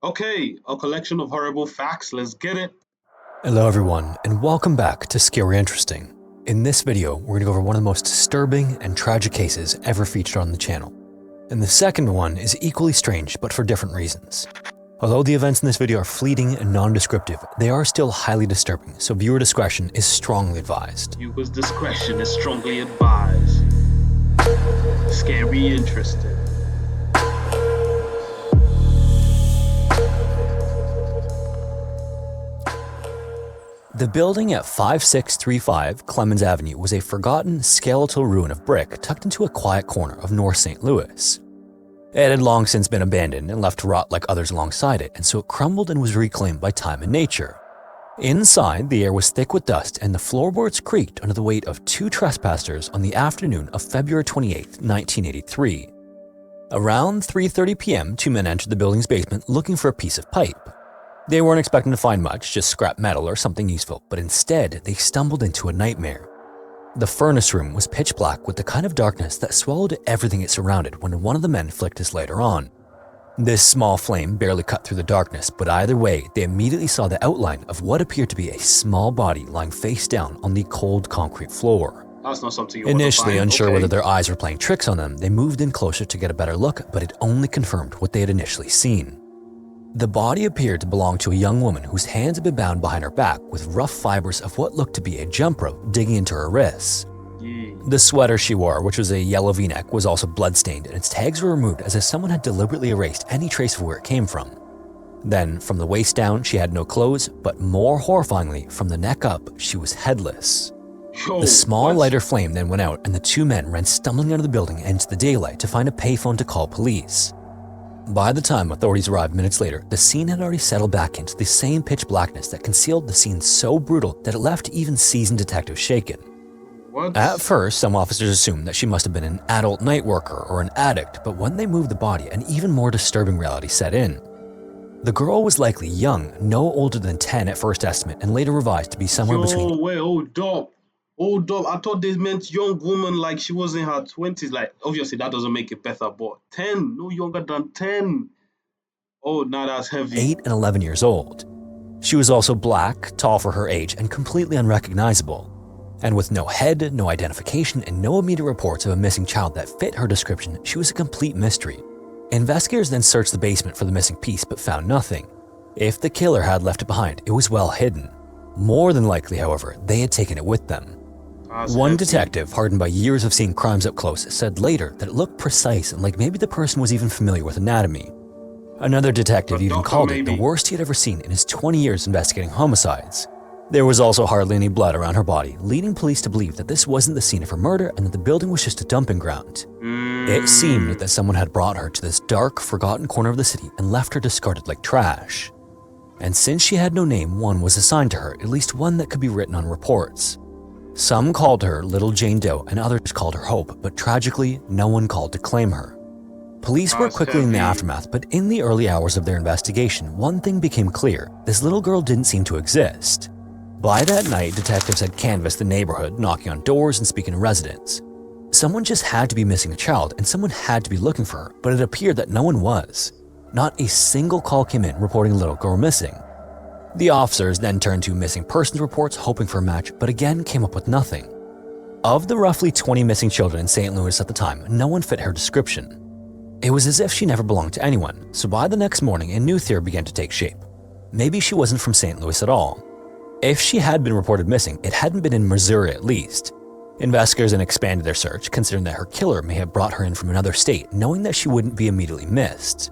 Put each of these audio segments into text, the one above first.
Okay, a collection of horrible facts. Let's get it. Hello everyone, and welcome back to Scary Interesting. In this video, we're going to go over one of the most disturbing and tragic cases ever featured on the channel. And the second one is equally strange, but for different reasons. Although the events in this video are fleeting and non-descriptive, they are still highly disturbing, so viewer discretion is strongly advised. Viewer's discretion is strongly advised. Scary interesting. The building at 5635 Clemens Avenue was a forgotten skeletal ruin of brick tucked into a quiet corner of North St. Louis. It had long since been abandoned and left to rot like others alongside it, and so it crumbled and was reclaimed by time and nature. Inside, the air was thick with dust and the floorboards creaked under the weight of two trespassers on the afternoon of February 28, 1983. Around 3:30 p.m., two men entered the building's basement looking for a piece of pipe. They weren't expecting to find much, just scrap metal or something useful, but instead they stumbled into a nightmare. The furnace room was pitch black with the kind of darkness that swallowed everything it surrounded when one of the men flicked his lighter on. This small flame barely cut through the darkness, but either way, they immediately saw the outline of what appeared to be a small body lying face down on the cold concrete floor. That's not something you Initially want to find. unsure Okay. whether their eyes were playing tricks on them, they moved in closer to get a better look, but it only confirmed what they had initially seen. The body appeared to belong to a young woman whose hands had been bound behind her back with rough fibers of what looked to be a jump rope digging into her wrists. The sweater she wore, which was a yellow v-neck, was also bloodstained and its tags were removed as if someone had deliberately erased any trace of where it came from. Then, from the waist down, she had no clothes, but more horrifyingly, from the neck up, she was headless. The small lighter flame then went out and the two men ran stumbling out of the building and into the daylight to find a payphone to call police. By the time authorities arrived minutes later, the scene had already settled back into the same pitch blackness that concealed the scene so brutal that it left even seasoned detectives shaken. What? At first, some officers assumed that she must have been an adult night worker or an addict, but when they moved the body, an even more disturbing reality set in. The girl was likely young, no older than 10 at first estimate, and later revised to be somewhere between. Wait, hold up. Hold up. I thought they meant young woman like she was in her 20s. Like, obviously, that doesn't make it better, but 10, no younger than 10. Oh, now that's heavy. 8 and 11 years old. She was also black, tall for her age, and completely unrecognizable. And with no head, no identification, and no immediate reports of a missing child that fit her description, she was a complete mystery. Investigators then searched the basement for the missing piece but found nothing. If the killer had left it behind, it was well hidden. More than likely, however, they had taken it with them. That's One heavy. detective, hardened by years of seeing crimes up close, said later that it looked precise and like maybe the person was even familiar with anatomy. Another detective A even doctor, called it the maybe. worst he had ever seen in his 20 years investigating homicides. There was also hardly any blood around her body, leading police to believe that this wasn't the scene of her murder and that the building was just a dumping ground. It seemed that someone had brought her to this dark, forgotten corner of the city and left her discarded like trash. And since she had no name, one was assigned to her, at least one that could be written on reports. Some called her Little Jane Doe and others called her Hope, but tragically, no one called to claim her. Police worked quickly in the aftermath, but in the early hours of their investigation, one thing became clear: this little girl didn't seem to exist. By that night, detectives had canvassed the neighborhood, knocking on doors and speaking to residents. Someone just had to be missing a child, and someone had to be looking for her, but it appeared that no one was. Not a single call came in reporting a little girl missing. The officers then turned to missing persons reports hoping for a match, but again came up with nothing. Of the roughly 20 missing children in St. Louis at the time, no one fit her description. It was as if she never belonged to anyone, so by the next morning a new theory began to take shape. Maybe she wasn't from St. Louis at all. If she had been reported missing, it hadn't been in Missouri at least. Investigators then expanded their search, considering that her killer may have brought her in from another state, knowing that she wouldn't be immediately missed.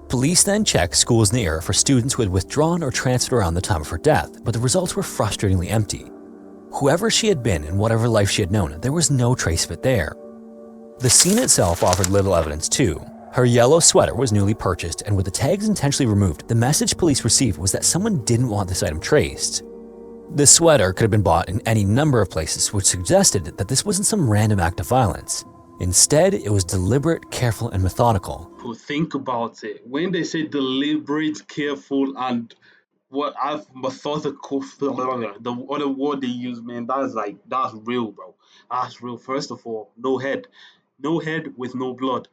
Police then checked schools in the area for students who had withdrawn or transferred around the time of her death, but the results were frustratingly empty. Whoever she had been and whatever life she had known, there was no trace of it there. The scene itself offered little evidence too. Her yellow sweater was newly purchased, and with the tags intentionally removed, the message police received was that someone didn't want this item traced. The sweater could have been bought in any number of places, which suggested that this wasn't some random act of violence. Instead, it was deliberate, careful, and methodical. Think about it. When they say deliberate, careful, and what I've methodical, the other word they use, man, that's real, bro. That's real. First of all, no head with no blood.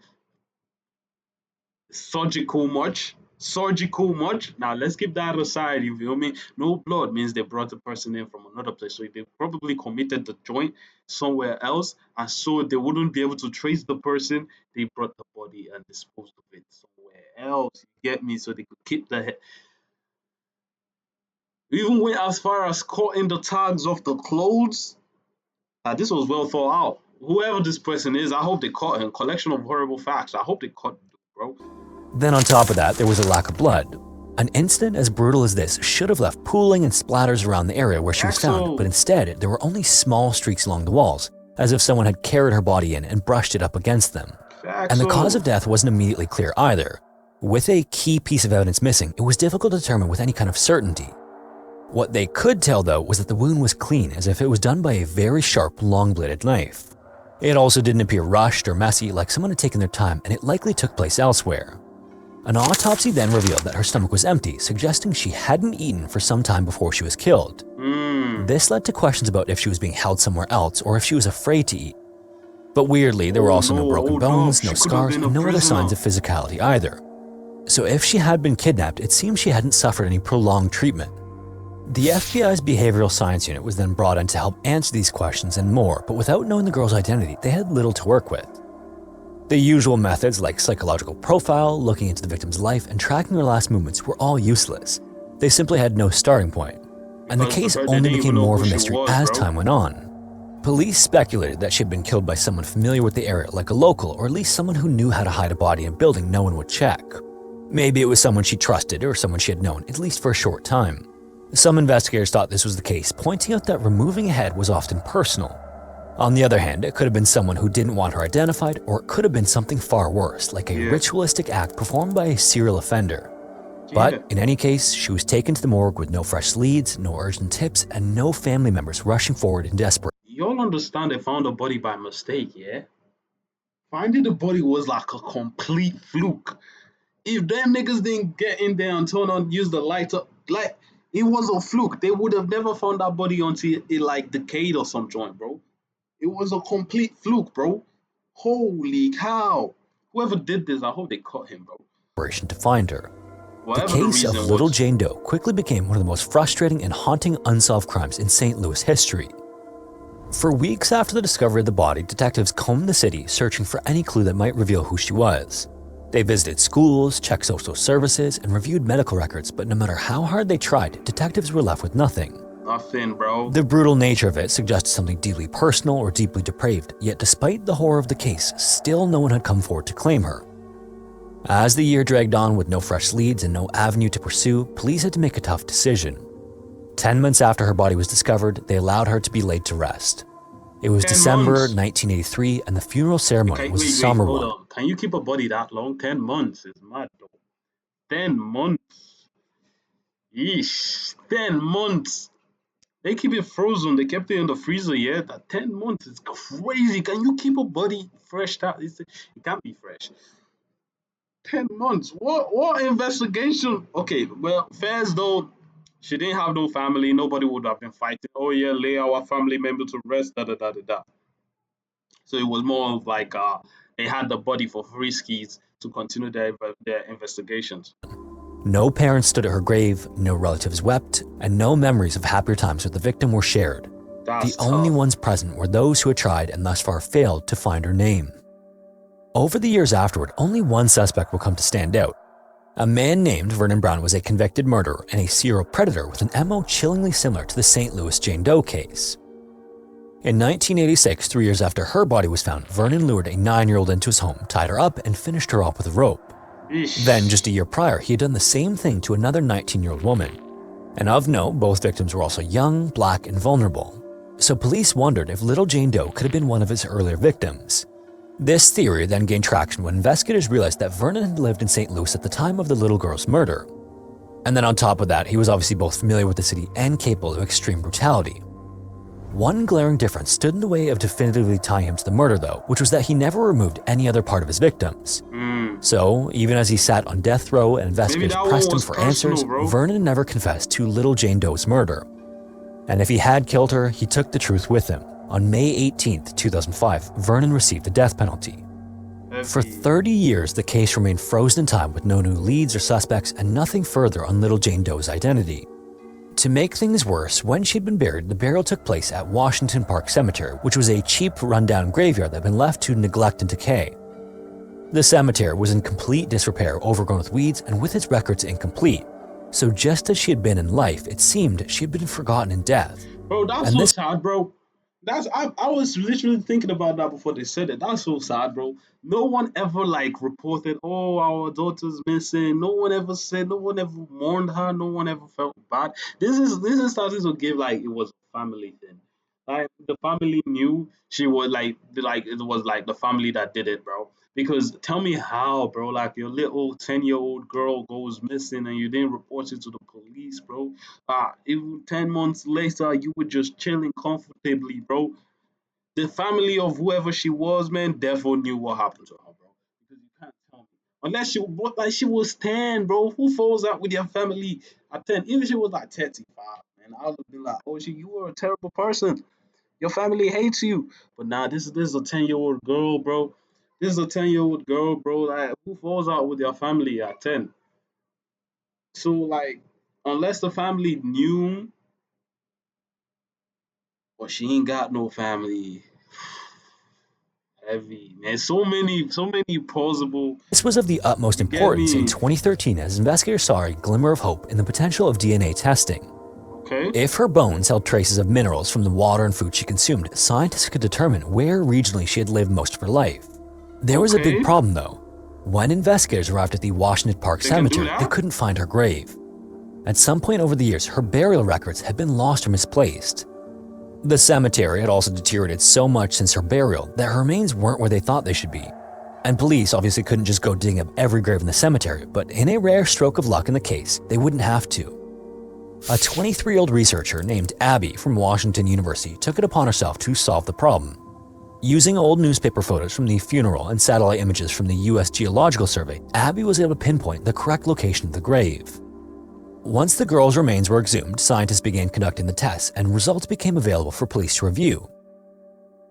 Surgical much. surgical much. Now let's keep that aside. You feel me? No blood means they brought the person in from another place, so they probably committed the joint somewhere else, and so they wouldn't be able to trace the person. They brought the body and disposed of it somewhere else. You get me? So they could keep the head. We even went as far as cutting the tags off the clothes. This was well thought out. Whoever this person is, I hope they caught him. Collection of horrible facts. I hope they caught him, bro. Then on top of that, there was a lack of blood. An incident as brutal as this should have left pooling and splatters around the area where she was found, but instead, there were only small streaks along the walls, as if someone had carried her body in and brushed it up against them. And the cause of death wasn't immediately clear either. With a key piece of evidence missing, it was difficult to determine with any kind of certainty. What they could tell, though, was that the wound was clean, as if it was done by a very sharp, long-bladed knife. It also didn't appear rushed or messy, like someone had taken their time, and it likely took place elsewhere. An autopsy then revealed that her stomach was empty, suggesting she hadn't eaten for some time before she was killed. This led to questions about if she was being held somewhere else or if she was afraid to eat. But weirdly, there were also no broken bones, no scars, and no other signs of physicality either. So if she had been kidnapped, it seems she hadn't suffered any prolonged treatment. The FBI's behavioral science unit was then brought in to help answer these questions and more, but without knowing the girl's identity, they had little to work with. The usual methods like psychological profile, looking into the victim's life, and tracking her last movements were all useless. They simply had no starting point. And the case only became more of a mystery as time went on. Police speculated that she had been killed by someone familiar with the area, like a local, or at least someone who knew how to hide a body in a building no one would check. Maybe it was someone she trusted or someone she had known, at least for a short time. Some investigators thought this was the case, pointing out that removing a head was often personal. On the other hand, it could have been someone who didn't want her identified, or it could have been something far worse, like a ritualistic act performed by a serial offender. But in any case, she was taken to the morgue with no fresh leads, no urgent tips, and no family members rushing forward in desperate. Y'all understand they found a body by mistake, yeah? Finding the body was like a complete fluke. If them niggas didn't get in there and turn on, use the light up, like, it was a fluke. They would have never found that body until it like decayed or some joint, bro. It was a complete fluke, bro. Holy cow. Whoever did this, I hope they caught him, bro. To find her. The case of Little Jane Doe quickly became one of the most frustrating and haunting unsolved crimes in St. Louis history. For weeks after the discovery of the body, detectives combed the city searching for any clue that might reveal who she was. They visited schools, checked social services, and reviewed medical records, but no matter how hard they tried, detectives were left with nothing. Nothing, bro. The brutal nature of it suggested something deeply personal or deeply depraved, yet despite the horror of the case, still no one had come forward to claim her. As the year dragged on with no fresh leads and no avenue to pursue, police had to make a tough decision. 10 months after her body was discovered, they allowed her to be laid to rest. It was December 1983, and the funeral ceremony was a somber one. Can you keep a body that long? 10 months is mad, though. 10 months. Yeesh. 10 months. They keep it frozen. They kept it in the freezer, yeah? That 10 months is crazy. Can you keep a body fresh? It can't be fresh. 10 months. What investigation? Okay, well, fairs though. She didn't have no family. Nobody would have been fighting. Oh yeah, lay our family member to rest. Da da da da da. So it was more of like they had the body for free skis to continue their investigations. No parents stood at her grave, no relatives wept, and no memories of happier times with the victim were shared. The only ones present were those who had tried and thus far failed to find her name. Over the years afterward, only one suspect will come to stand out. A man named Vernon Brown was a convicted murderer and a serial predator with an MO chillingly similar to the St. Louis Jane Doe case. In 1986, 3 years after her body was found, Vernon lured a 9-year-old into his home, tied her up, and finished her off with a rope. Then, just a year prior, he had done the same thing to another 19-year-old woman. And of note, both victims were also young, black, and vulnerable. So police wondered if Little Jane Doe could have been one of his earlier victims. This theory then gained traction when investigators realized that Vernon had lived in St. Louis at the time of the little girl's murder. And then on top of that, he was obviously both familiar with the city and capable of extreme brutality. One glaring difference stood in the way of definitively tying him to the murder though, which was that he never removed any other part of his victims. So, even as he sat on death row and investigators pressed him for answers, Vernon never confessed to Little Jane Doe's murder. And if he had killed her, he took the truth with him. On May 18, 2005, Vernon received the death penalty. For Heavy. 30 years, the case remained frozen in time with no new leads or suspects and nothing further on little Jane Doe's identity. To make things worse, when she'd been buried, the burial took place at Washington Park Cemetery, which was a cheap, rundown graveyard that had been left to neglect and decay. The cemetery was in complete disrepair, overgrown with weeds, and with its records incomplete. So just as she had been in life, it seemed she had been forgotten in death. Bro, that's And so this sad, bro. I was literally thinking about that before they said it. That's so sad, bro. No one ever like reported, oh, our daughter's missing. No one ever said, no one ever mourned her, no one ever felt bad. This is starting to give like it was a family thing. Like the family knew she was like it was like the family that did it, bro. Because tell me how, bro, like your little 10-year-old girl goes missing and you didn't report it to the police, bro. Even 10 months later, you were just chilling comfortably, bro. The family of whoever she was, man, definitely knew what happened to her, bro. Because you can't tell me. Unless she was 10, bro. Who falls out with your family at 10? Even if she was like 35, man, I would have been like, oh, you were a terrible person. Your family hates you. But nah, this is a 10-year-old girl, bro. This is a 10-year-old girl, bro. Like, who falls out with their family at 10? So, like, unless the family knew, but she ain't got no family. Heavy, man. So many plausible. was of the utmost You get importance in me? 2013 as investigators saw a glimmer of hope in the potential of DNA testing. Okay. If her bones held traces of minerals from the water and food she consumed, scientists could determine where regionally she had lived most of her life. There was a Okay. big problem though. When investigators arrived at the Washington Park They can do Cemetery, they that? couldn't find her grave. At some point over the years, her burial records had been lost or misplaced. The cemetery had also deteriorated so much since her burial that her remains weren't where they thought they should be. And police obviously couldn't just go digging up every grave in the cemetery, but in a rare stroke of luck in the case, they wouldn't have to. A 23-year-old researcher named Abby from Washington University took it upon herself to solve the problem. Using old newspaper photos from the funeral and satellite images from the U.S. Geological Survey, Abby was able to pinpoint the correct location of the grave. Once the girl's remains were exhumed, scientists began conducting the tests, and results became available for police to review.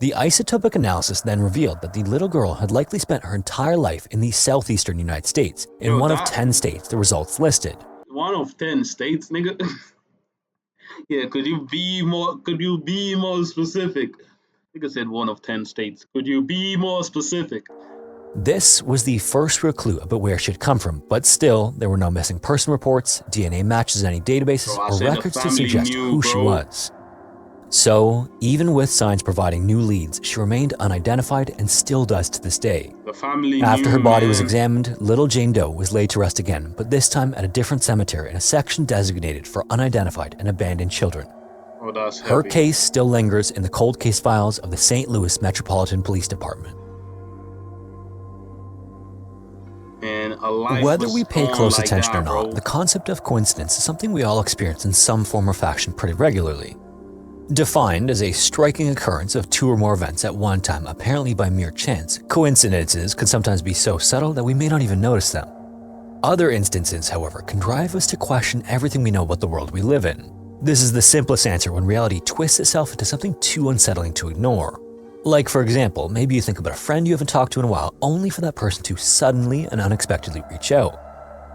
The isotopic analysis then revealed that the little girl had likely spent her entire life in the southeastern United States, in Yo, one of that 10 states the results listed. one of 10 states, nigga. Yeah, could you be more? Could you be more specific? Nigga said one of 10 states. Could you be more specific? This was the first real clue about where she had come from, but still, there were no missing person reports, DNA matches in any databases, Bro, I or said the records to family suggest knew, who she bro. was. So, even with science providing new leads, she remained unidentified and still does to this day. The family After knew, her body was man. examined, little Jane Doe was laid to rest again, but this time at a different cemetery in a section designated for unidentified and abandoned children. Oh, that's Her heavy. case still lingers in the cold case files of the St. Louis Metropolitan Police Department. And a life Whether was we pay torn close like attention that, or not, bro. the concept of coincidence is something we all experience in some form or fashion pretty regularly. Defined as a striking occurrence of two or more events at one time, apparently by mere chance, coincidences can sometimes be so subtle that we may not even notice them. Other instances, however, can drive us to question everything we know about the world we live in. This is the simplest answer when reality twists itself into something too unsettling to ignore. Like, for example, maybe you think about a friend you haven't talked to in a while, only for that person to suddenly and unexpectedly reach out.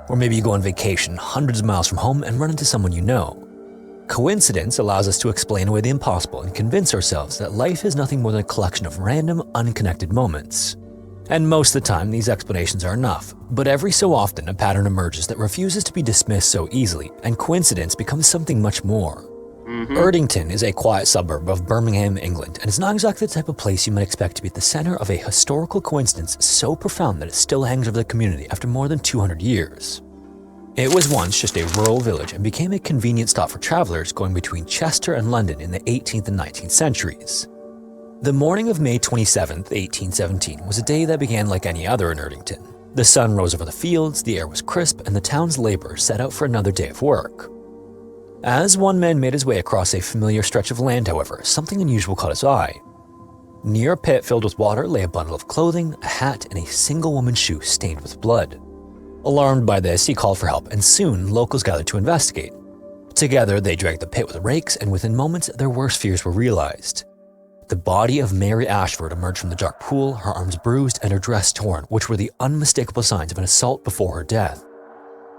Or maybe you go on vacation hundreds of miles from home and run into someone you know. Coincidence allows us to explain away the impossible and convince ourselves that life is nothing more than a collection of random, unconnected moments. And most of the time, these explanations are enough, but every so often a pattern emerges that refuses to be dismissed so easily, and coincidence becomes something much more. Erdington is a quiet suburb of Birmingham, England, and it's not exactly the type of place you might expect to be at the center of a historical coincidence so profound that it still hangs over the community after more than 200 years. It was once just a rural village and became a convenient stop for travelers going between Chester and London in the 18th and 19th centuries. The morning of May 27, 1817 was a day that began like any other in Erdington. The sun rose over the fields, the air was crisp, and the town's laborers set out for another day of work. As one man made his way across a familiar stretch of land, however, something unusual caught his eye. Near a pit filled with water lay a bundle of clothing, a hat, and a single woman's shoe stained with blood. Alarmed by this, he called for help, and soon locals gathered to investigate. Together, they dragged the pit with rakes, and within moments, their worst fears were realized. The body of Mary Ashford emerged from the dark pool, her arms bruised and her dress torn, which were the unmistakable signs of an assault before her death.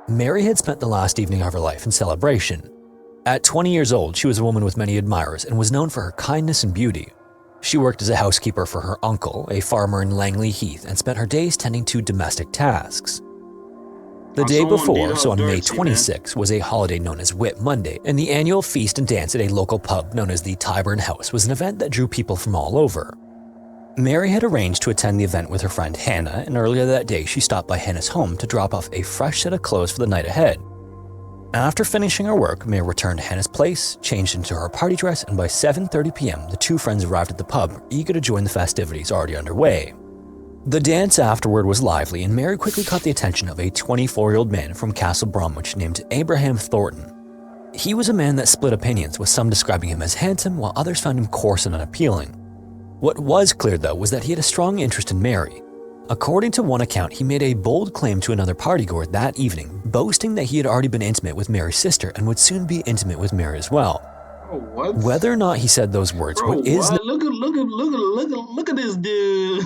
Mary had spent the last evening of her life in celebration. At 20 years old, she was a woman with many admirers and was known for her kindness and beauty. She worked as a housekeeper for her uncle, a farmer in Langley Heath, and spent her days tending to domestic tasks. The day before, so on May 26, was a holiday known as Whit Monday, and the annual feast and dance at a local pub known as the Tyburn House was an event that drew people from all over. Mary had arranged to attend the event with her friend Hannah, and earlier that day she stopped by Hannah's home to drop off a fresh set of clothes for the night ahead. After finishing her work, Mary returned to Hannah's place, changed into her party dress, and by 7:30 p.m. the two friends arrived at the pub, eager to join the festivities already underway. The dance afterward was lively, and Mary quickly caught the attention of a 24-year-old man from Castle Bromwich named Abraham Thornton. He was a man that split opinions, with some describing him as handsome while others found him coarse and unappealing. What was clear, though, was that he had a strong interest in Mary. According to one account, he made a bold claim to another partygoer that evening, boasting that he had already been intimate with Mary's sister and would soon be intimate with Mary as well. Bro, what? Whether or not he said those words, Bro, what is look at this dude.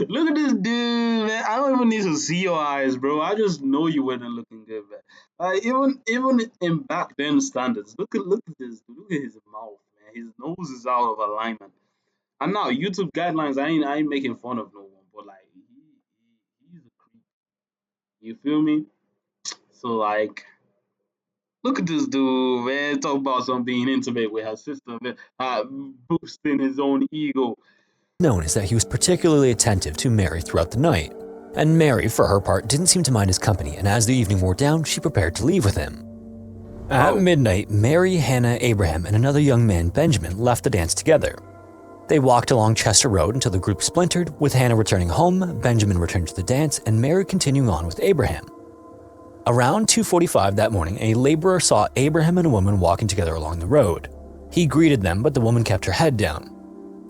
Look at this dude, man. I don't even need to see your eyes, bro. I just know you weren't looking good, man. Even in back then standards, look at this. Look at his mouth, man. His nose is out of alignment. And now YouTube guidelines, I ain't making fun of no one, but like he's a creep. You feel me? So like, look at this dude, man. Talk about some being intimate with her sister, man. Boosting his own ego. known is that he was particularly attentive to Mary throughout the night, and Mary, for her part, didn't seem to mind his company, and as the evening wore down, she prepared to leave with him. At midnight, Mary, Hannah, Abraham, and another young man, Benjamin, left the dance together. They walked along Chester Road until the group splintered, with Hannah returning home, Benjamin returned to the dance, and Mary continuing on with Abraham. Around 2:45 that morning, a laborer saw Abraham and a woman walking together along the road. He greeted them, but the woman kept her head down.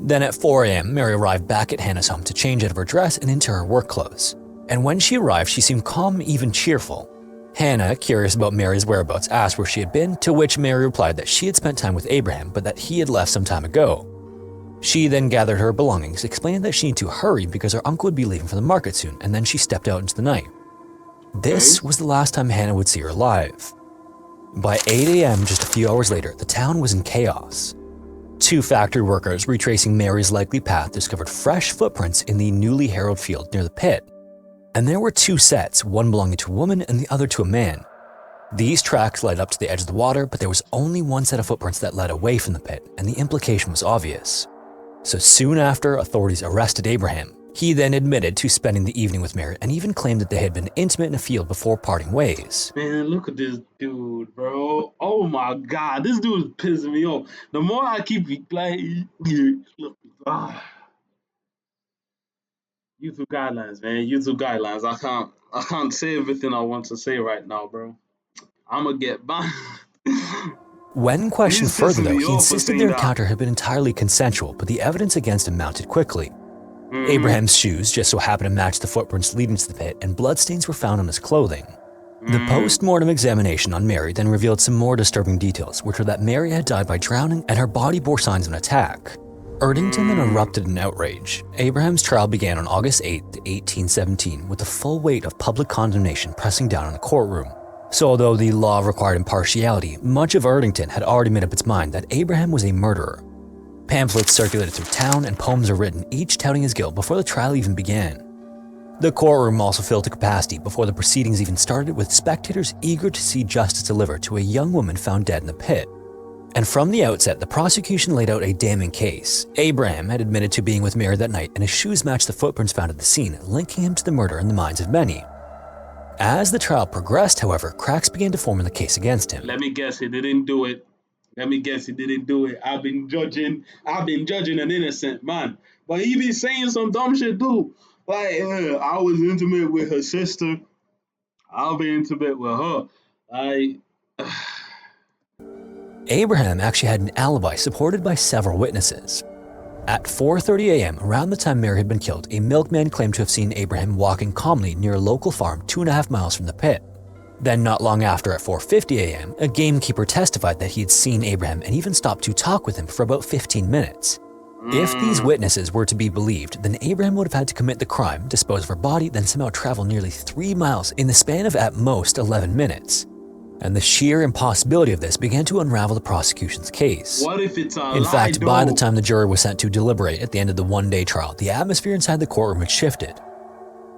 Then at 4 a.m., Mary arrived back at Hannah's home to change out of her dress and into her work clothes. And when she arrived, she seemed calm, even cheerful. Hannah, curious about Mary's whereabouts, asked where she had been, to which Mary replied that she had spent time with Abraham, but that he had left some time ago. She then gathered her belongings, explaining that she needed to hurry because her uncle would be leaving for the market soon, and then she stepped out into the night. This was the last time Hannah would see her alive. By 8 a.m., just a few hours later, the town was in chaos. Two factory workers retracing Mary's likely path discovered fresh footprints in the newly harrowed field near the pit. And there were two sets, one belonging to a woman and the other to a man. These tracks led up to the edge of the water, but there was only one set of footprints that led away from the pit, and the implication was obvious. So soon after, authorities arrested Abraham. He then admitted to spending the evening with Mary and even claimed that they had been intimate in a field before parting ways. Man, look at this dude, bro. Oh my god, this dude is pissing me off. The more I keep like, YouTube guidelines, man. YouTube guidelines. I can't say everything I want to say right now, bro. I'ma get banned. When questioned He's further, pissing though, me he off for insisted saying their that. encounter had been entirely consensual, but the evidence against him mounted quickly. Abraham's shoes just so happened to match the footprints leading to the pit, and bloodstains were found on his clothing. The post-mortem examination on Mary then revealed some more disturbing details, which were that Mary had died by drowning and her body bore signs of an attack. Erdington then erupted in outrage. Abraham's trial began on August 8, 1817, with the full weight of public condemnation pressing down on the courtroom. So although the law required impartiality, much of Erdington had already made up its mind that Abraham was a murderer. Pamphlets circulated through town and poems were written, each touting his guilt before the trial even began. The courtroom also filled to capacity before the proceedings even started, with spectators eager to see justice delivered to a young woman found dead in the pit. And from the outset, the prosecution laid out a damning case. Abraham had admitted to being with Mary that night, and his shoes matched the footprints found at the scene, linking him to the murder in the minds of many. As the trial progressed, however, cracks began to form in the case against him. Let me guess, he didn't do it. Let me guess, he didn't do it. I've been judging an innocent man, but he be saying some dumb shit too. Like, I was intimate with her sister. I'll be intimate with her. Like, Abraham actually had an alibi supported by several witnesses. At 4:30 a.m., around the time Mary had been killed, a milkman claimed to have seen Abraham walking calmly near a local farm 2.5 miles from the pit. Then not long after at 4:50 a.m., a gamekeeper testified that he had seen Abraham and even stopped to talk with him for about 15 minutes. If these witnesses were to be believed, then Abraham would have had to commit the crime, dispose of her body, then somehow travel nearly 3 miles in the span of at most 11 minutes. And the sheer impossibility of this began to unravel the prosecution's case. What if it's a lie? In fact, by the time the jury was sent to deliberate at the end of the one-day trial, the atmosphere inside the courtroom had shifted.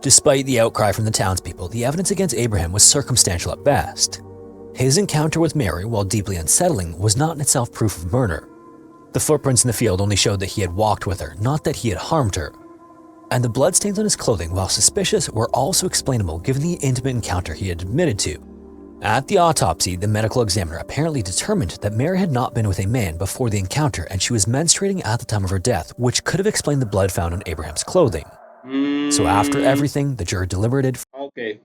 Despite the outcry from the townspeople, the evidence against Abraham was circumstantial at best. His encounter with Mary, while deeply unsettling, was not in itself proof of murder. The footprints in the field only showed that he had walked with her, not that he had harmed her. And the bloodstains on his clothing, while suspicious, were also explainable given the intimate encounter he had admitted to. At the autopsy, the medical examiner apparently determined that Mary had not been with a man before the encounter and she was menstruating at the time of her death, which could have explained the blood found on Abraham's clothing. So after everything, the jury deliberated. Okay.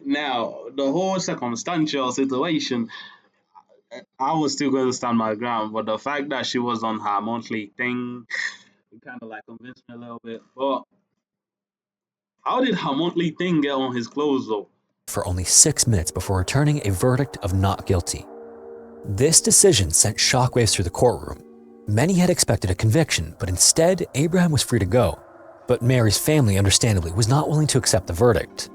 Now, the whole circumstantial situation, I was still going to stand my ground, but the fact that she was on her monthly thing, it kind of like convinced me a little bit. But how did her monthly thing get on his clothes, though? For only 6 minutes before returning a verdict of not guilty. This decision sent shockwaves through the courtroom. Many had expected a conviction, but instead, Abraham was free to go. But Mary's family, understandably, was not willing to accept the verdict.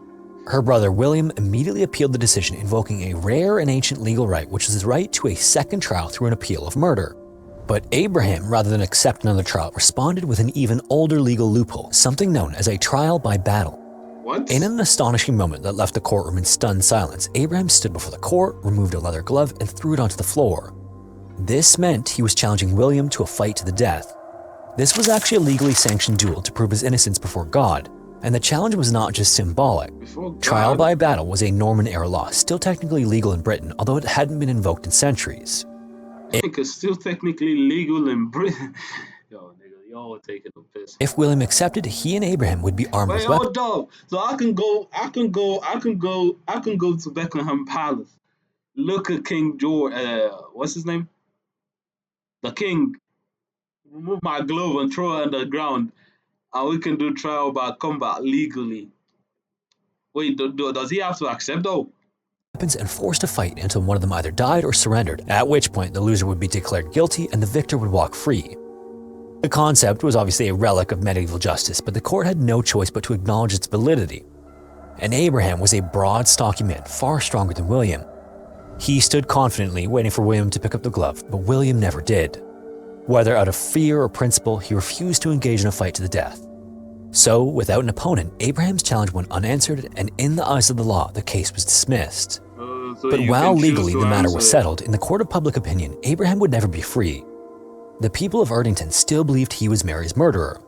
Her brother William immediately appealed the decision, invoking a rare and ancient legal right, which is his right to a second trial through an appeal of murder. But Abraham, rather than accept another trial, responded with an even older legal loophole, something known as a trial by battle. What? In an astonishing moment that left the courtroom in stunned silence, Abraham stood before the court, removed a leather glove, and threw it onto the floor. This meant he was challenging William to a fight to the death. This was actually a legally sanctioned duel to prove his innocence before God, and the challenge was not just symbolic. Trial by battle was a Norman-era law, still technically legal in Britain, although it hadn't been invoked in centuries. I think it's still technically legal in Britain. Yo, nigga, y'all taking the piss. If William accepted, he and Abraham would be armed with weapons. Dog. So I can go to Buckingham Palace. Look at King George. What's his name? The king. Remove my glove and throw it on the ground, and we can do trial by combat legally. Wait, does he have to accept though? And forced to fight until one of them either died or surrendered, at which point the loser would be declared guilty and the victor would walk free. The concept was obviously a relic of medieval justice, but the court had no choice but to acknowledge its validity. And Abraham was a broad, stocky man, far stronger than William. He stood confidently, waiting for William to pick up the glove, but William never did. Whether out of fear or principle, he refused to engage in a fight to the death. So, without an opponent, Abraham's challenge went unanswered, and in the eyes of the law, the case was dismissed. But while legally the matter was settled, in the court of public opinion, Abraham would never be free. The people of Erdington still believed he was Mary's murderer.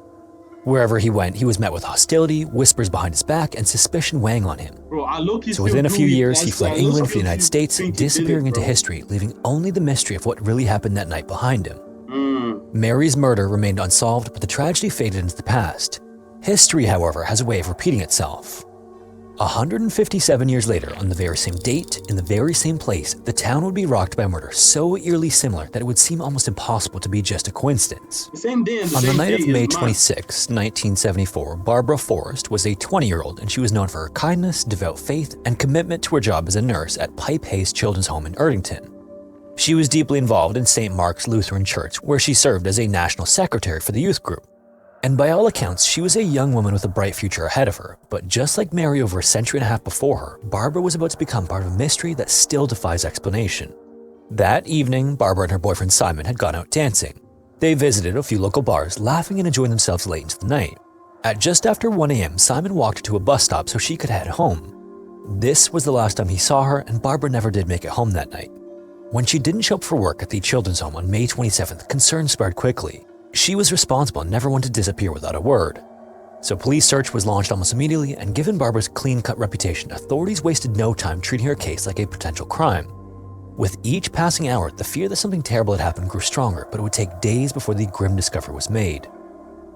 Wherever he went, he was met with hostility, whispers behind his back, and suspicion weighing on him. So within a few years, he fled England for the United States, disappearing into history, leaving only the mystery of what really happened that night behind him. Mary's murder remained unsolved, but the tragedy faded into the past. History, however, has a way of repeating itself. 157 years later, on the very same date, in the very same place, the town would be rocked by a murder so eerily similar that it would seem almost impossible to be just a coincidence. On the night of May 26, 1974, Barbara Forrest was a 20-year-old, and she was known for her kindness, devout faith, and commitment to her job as a nurse at Pipe Hayes Children's Home in Erdington. She was deeply involved in St. Mark's Lutheran Church, where she served as a national secretary for the youth group. And by all accounts, she was a young woman with a bright future ahead of her. But just like Mary over a century and a half before her, Barbara was about to become part of a mystery that still defies explanation. That evening, Barbara and her boyfriend Simon had gone out dancing. They visited a few local bars, laughing and enjoying themselves late into the night. At just after 1 a.m., Simon walked to a bus stop so she could head home. This was the last time he saw her, and Barbara never did make it home that night. When she didn't show up for work at the children's home on May 27th, concern spread quickly. She was responsible and never wanted to disappear without a word. So police search was launched almost immediately, and given Barbara's clean-cut reputation, authorities wasted no time treating her case like a potential crime. With each passing hour, the fear that something terrible had happened grew stronger, but it would take days before the grim discovery was made.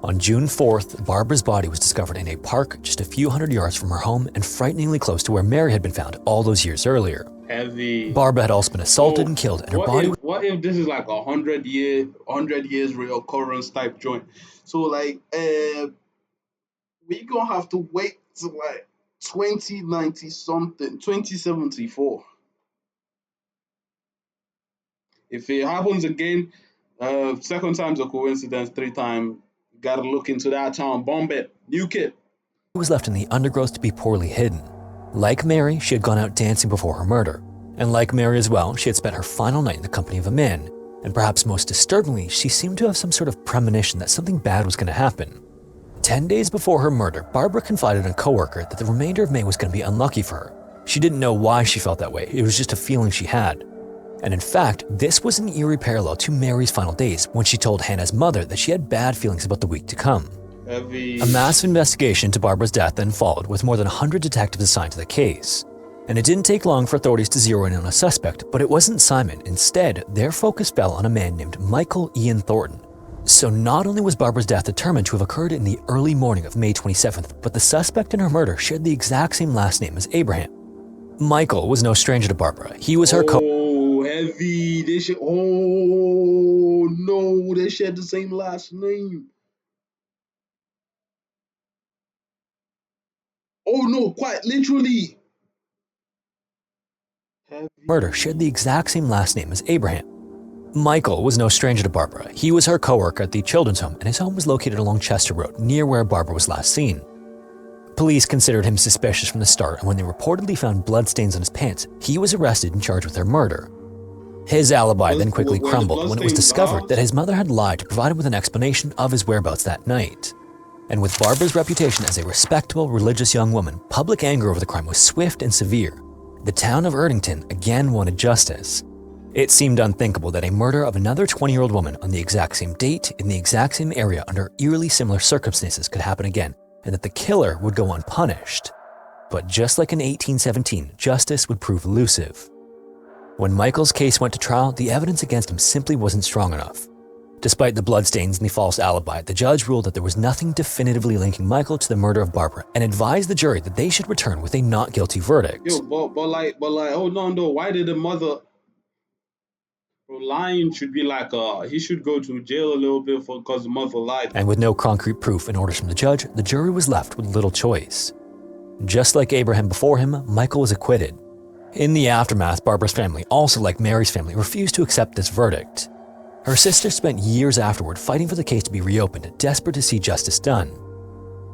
On June 4th, Barbara's body was discovered in a park just a few hundred yards from her home and frighteningly close to where Mary had been found all those years earlier. Heavy. Barbara had also been assaulted and killed, and her body... What if this is like 100 years reoccurrence type joint? So like, we gonna have to wait to like 2090 something, 2074. If it happens again, second time's a coincidence, third time, gotta look into that town, bomb it, nuke it. He was left in the undergrowth to be poorly hidden. Like Mary, she had gone out dancing before her murder. And like Mary as well, she had spent her final night in the company of a man. And perhaps most disturbingly, she seemed to have some sort of premonition that something bad was going to happen. 10 days before her murder, Barbara confided in a coworker that the remainder of May was going to be unlucky for her. She didn't know why she felt that way, it was just a feeling she had. And in fact, this was an eerie parallel to Mary's final days when she told Hannah's mother that she had bad feelings about the week to come. A massive investigation into Barbara's death then followed, with more than 100 detectives assigned to the case. And it didn't take long for authorities to zero in on a suspect, but it wasn't Simon. Instead, their focus fell on a man named Michael Ian Thornton. So not only was Barbara's death determined to have occurred in the early morning of May 27th, but the suspect in her murder shared the exact same last name as Abraham. Michael was no stranger to Barbara. He was her heavy. They should. Oh no, they shared the same last name. Oh no, quite literally. Murder shared the exact same last name as Abraham. Michael was no stranger to Barbara. He was her coworker at the children's home, and his home was located along Chester Road, near where Barbara was last seen. Police considered him suspicious from the start, and when they reportedly found bloodstains on his pants, he was arrested and charged with her murder. His alibi then quickly crumbled when it was discovered that his mother had lied to provide him with an explanation of his whereabouts that night. And with Barbara's reputation as a respectable, religious young woman, public anger over the crime was swift and severe. The town of Erdington again wanted justice. It seemed unthinkable that a murder of another 20-year-old woman on the exact same date, in the exact same area, under eerily similar circumstances could happen again, and that the killer would go unpunished. But just like in 1817, justice would prove elusive. When Michael's case went to trial, the evidence against him simply wasn't strong enough. Despite the bloodstains and the false alibi, the judge ruled that there was nothing definitively linking Michael to the murder of Barbara and advised the jury that they should return with a not guilty verdict. Yo, but like, hold on though. Why did the mother? Lying should be like, he should go to jail a little bit because the mother lied. And with no concrete proof and orders from the judge, the jury was left with little choice. Just like Abraham before him, Michael was acquitted. In the aftermath, Barbara's family, also like Mary's family, refused to accept this verdict. Her sister spent years afterward fighting for the case to be reopened, desperate to see justice done.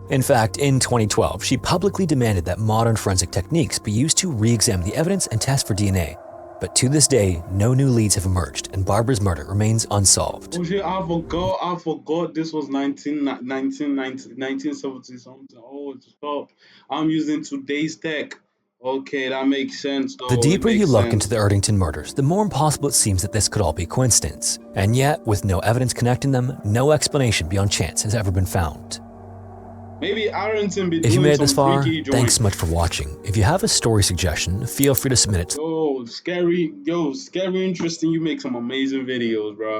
In fact, in 2012, she publicly demanded that modern forensic techniques be used to re-examine the evidence and test for DNA. But to this day, no new leads have emerged, and Barbara's murder remains unsolved. Oh shit, I forgot this was 1970 something. Oh, stop. I'm using today's tech. Okay, that makes sense though. The deeper you look into the Erdington murders, the more impossible it seems that this could all be coincidence. And yet, with no evidence connecting them, no explanation beyond chance has ever been found. Maybe Arrington be If you made it this far, joint. thanks so much for watching. If you have a story suggestion, feel free to submit it. Scary, interesting. You make some amazing videos, bro.